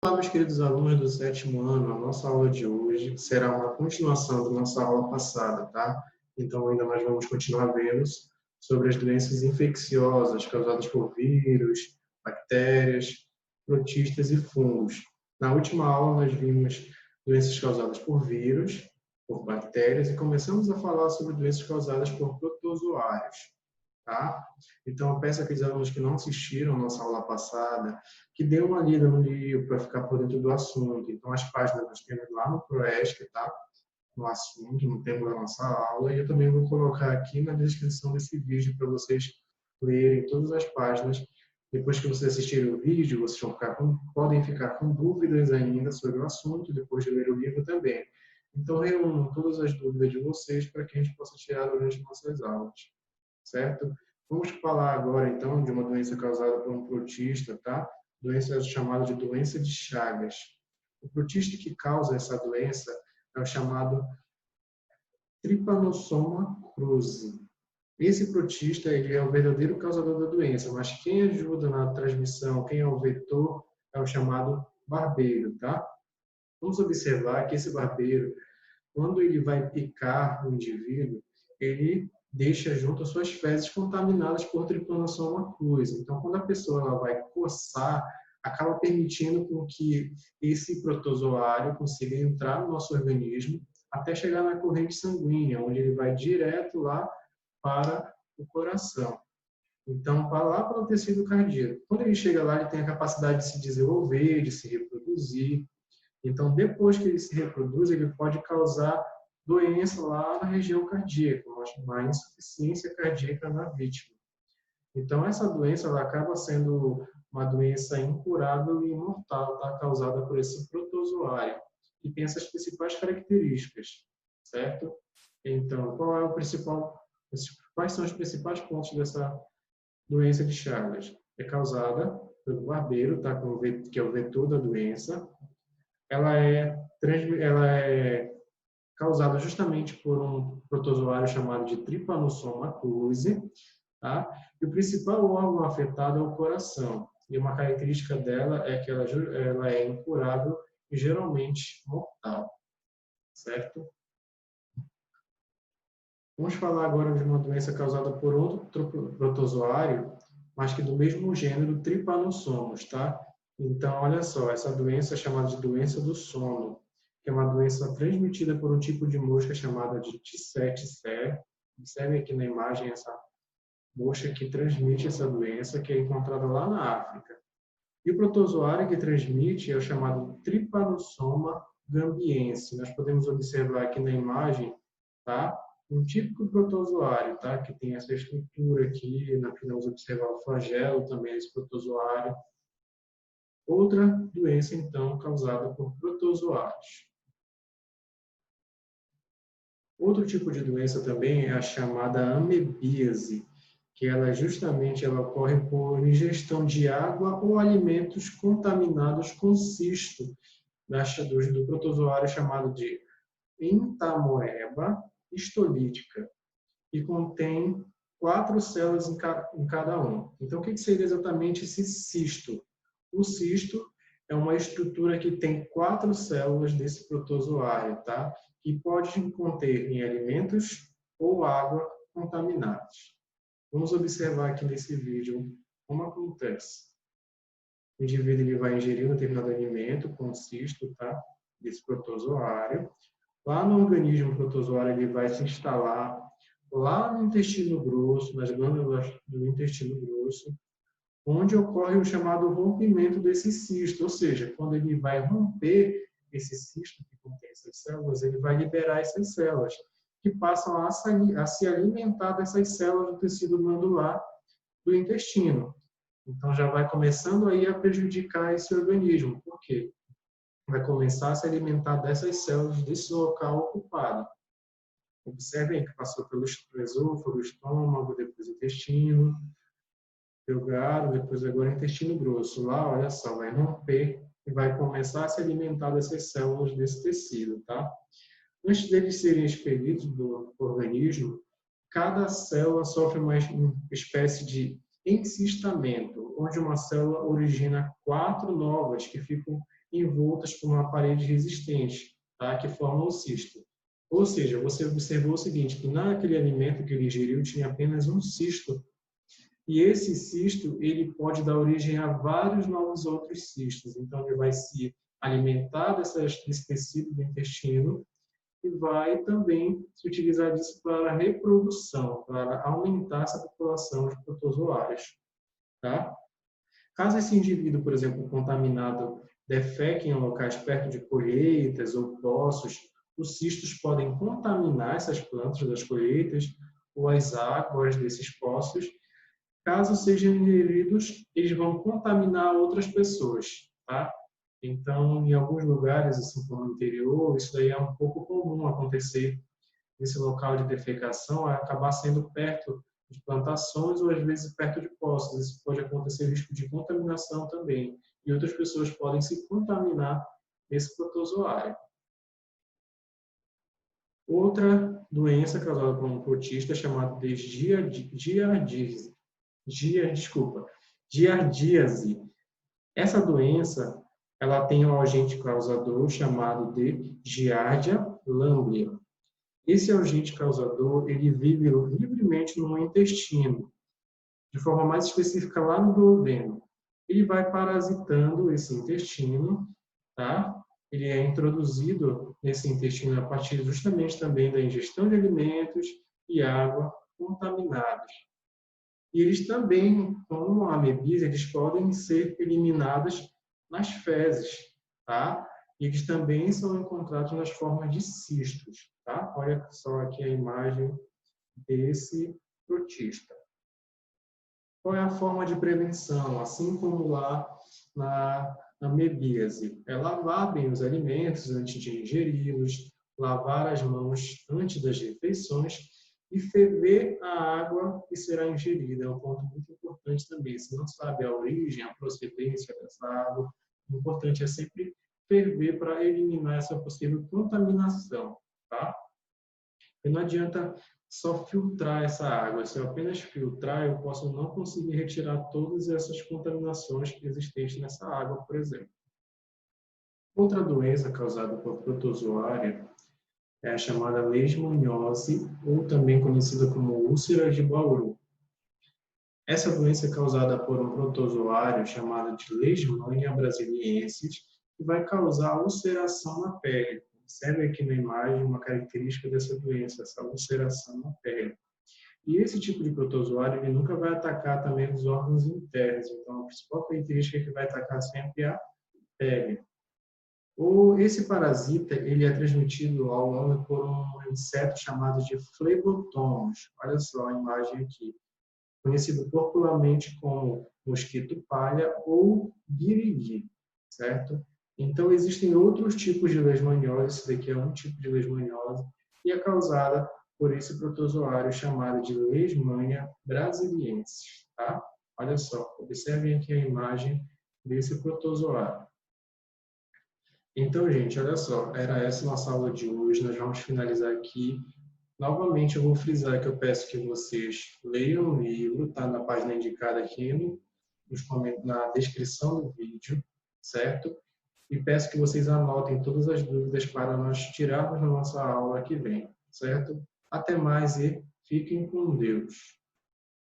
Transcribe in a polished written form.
Olá, meus queridos alunos do 7º ano, a nossa aula de hoje será uma continuação da nossa aula passada, tá? Então, ainda nós vamos continuar vendo sobre as doenças infecciosas causadas por vírus, bactérias, protistas e fungos. Na última aula, nós vimos doenças causadas por vírus, por bactérias, e começamos a falar sobre doenças causadas por protozoários. Tá? Então, eu peço àqueles alunos que não assistiram a nossa aula passada, que dê uma lida no livro para ficar por dentro do assunto. Então, as páginas nós temos lá no Proesc, tá? No assunto, no tema da nossa aula, e eu também vou colocar aqui na descrição desse vídeo para vocês lerem todas as páginas. Depois que vocês assistirem o vídeo, vocês podem ficar com dúvidas ainda sobre o assunto, depois de ler o livro também. Então, reúnam todas as dúvidas de vocês para que a gente possa tirar durante nossas aulas. Certo? Vamos falar agora, então, de uma doença causada por um protista, tá? Doença chamada de doença de Chagas. O protista que causa essa doença é o chamado Trypanosoma cruzi. Esse protista, ele é o verdadeiro causador da doença, mas quem ajuda na transmissão, quem é o vetor, é o chamado barbeiro, tá? Vamos observar que esse barbeiro, quando ele vai picar o indivíduo, ele deixa junto as suas fezes contaminadas por Trypanosoma cruzi. Então, quando a pessoa ela vai coçar, acaba permitindo com que esse protozoário consiga entrar no nosso organismo até chegar na corrente sanguínea, onde ele vai direto lá para o coração. Então, vai lá para o tecido cardíaco. Quando ele chega lá, ele tem a capacidade de se desenvolver, de se reproduzir. Então, depois que ele se reproduz, ele pode causar doença lá na região cardíaca, uma insuficiência cardíaca na vítima. Então, essa doença ela acaba sendo uma doença incurável e mortal, tá? Causada por esse protozoário, que tem essas principais características, certo? Então, quais são os principais pontos dessa doença de Chagas? É causada pelo barbeiro, tá? Que é o vetor da doença. Ela é causada justamente por um protozoário chamado de Trypanosoma cruzi, tá? E o principal órgão afetado é o coração. E uma característica dela é que ela é incurável e geralmente mortal, certo? Vamos falar agora de uma doença causada por outro protozoário, mas que do mesmo gênero, Trypanosomos, tá? Então, olha só, essa doença é chamada de doença do sono, que é uma doença transmitida por um tipo de mosca chamada de Tsetse. Observem aqui na imagem essa mosca que transmite essa doença, que é encontrada lá na África. E o protozoário que transmite é o chamado Trypanosoma gambiense. Nós podemos observar aqui na imagem, tá? Um típico protozoário, tá? Que tem essa estrutura aqui, nós podemos observar o flagelo também desse protozoário. Outra doença, então, causada por protozoários. Outro tipo de doença também é a chamada amebíase, que ela ocorre por ingestão de água ou alimentos contaminados com cisto do protozoário chamado de Entamoeba histolítica, e contém 4 células em cada um. Então, o que seria exatamente esse cisto? O cisto é uma estrutura que tem 4 células desse protozoário, tá? Que pode conter em alimentos ou água contaminados. Vamos observar aqui nesse vídeo como acontece. O indivíduo ele vai ingerir um determinado alimento com cisto, tá? Desse protozoário. Lá no organismo, o protozoário ele vai se instalar lá no intestino grosso, nas glândulas do intestino grosso, onde ocorre o chamado rompimento desse cisto, ou seja, quando ele vai romper esse cisto que contém essas células, ele vai liberar essas células, que passam a se alimentar dessas células do tecido glandular do intestino. Então, já vai começando aí a prejudicar esse organismo. Por quê? Vai começar a se alimentar dessas células desse local ocupado. Observem que passou pelo esôfago, estômago, depois intestino, delgado, depois agora intestino grosso. Lá, olha só, vai romper e vai começar a se alimentar dessas células desse tecido, tá? Antes deles serem expelidos do organismo, cada célula sofre uma espécie de encistamento, onde uma célula origina 4 novas que ficam envoltas por uma parede resistente, tá? Que formam o cisto. Ou seja, você observou o seguinte, que naquele alimento que ele ingeriu tinha apenas um cisto. E esse cisto, ele pode dar origem a vários novos outros cistos. Então, ele vai se alimentar desse tecido do intestino e vai também se utilizar disso para a reprodução, para aumentar essa população de protozoários. Tá? Caso esse indivíduo, por exemplo, contaminado, defeque em locais perto de colheitas ou poços, os cistos podem contaminar essas plantas das colheitas ou as águas desses poços. Caso sejam ingeridos, eles vão contaminar outras pessoas, tá? Então, em alguns lugares, assim como no interior, isso daí é um pouco comum acontecer nesse local de defecação, acabar sendo perto de plantações ou às vezes perto de poços. Isso pode acontecer risco de contaminação também. E outras pessoas podem se contaminar desse protozoário. Outra doença causada por um protista é chamada de giardíase. Essa doença, ela tem um agente causador chamado de Giardia lamblia. Esse agente causador, ele vive livremente no intestino, de forma mais específica lá no duodeno. Ele vai parasitando esse intestino, tá? Ele é introduzido nesse intestino a partir justamente também da ingestão de alimentos e água contaminados. E eles também, como a amebise, eles podem ser eliminados nas fezes, tá? E eles também são encontrados nas formas de cistos, tá? Olha só aqui a imagem desse protista. Qual é a forma de prevenção? Assim como lá na amebíase, é lavar bem os alimentos antes de ingeri-los, lavar as mãos antes das refeições e ferver a água que será ingerida. É um ponto muito importante também. Se não sabe a origem, a procedência dessa água, o importante é sempre ferver para eliminar essa possível contaminação, tá? E não adianta só filtrar essa água. Se eu apenas filtrar, eu posso não conseguir retirar todas essas contaminações existentes nessa água, por exemplo. Outra doença causada por protozoária é a chamada leishmaniose, ou também conhecida como úlcera de Bauru. Essa doença é causada por um protozoário chamado de Leishmania brasiliensis, que vai causar ulceração na pele. Observe aqui na imagem uma característica dessa doença, essa ulceração na pele. E esse tipo de protozoário ele nunca vai atacar também os órgãos internos. Então, a principal característica é que vai atacar sempre a pele. Esse parasita ele é transmitido ao homem por um inseto chamado de flebotomos. Olha só a imagem aqui. Conhecido popularmente como mosquito palha ou birigui, certo? Então, existem outros tipos de leishmaniose, esse daqui é um tipo de leishmaniose, e é causada por esse protozoário chamado de Leishmania brasiliensis, tá? Olha só, observem aqui a imagem desse protozoário. Então, gente, olha só, era essa nossa aula de hoje, nós vamos finalizar aqui. Novamente, eu vou frisar que eu peço que vocês leiam o livro, tá na página indicada aqui na descrição do vídeo, certo? E peço que vocês anotem todas as dúvidas para nós tirarmos na nossa aula que vem, certo? Até mais e fiquem com Deus.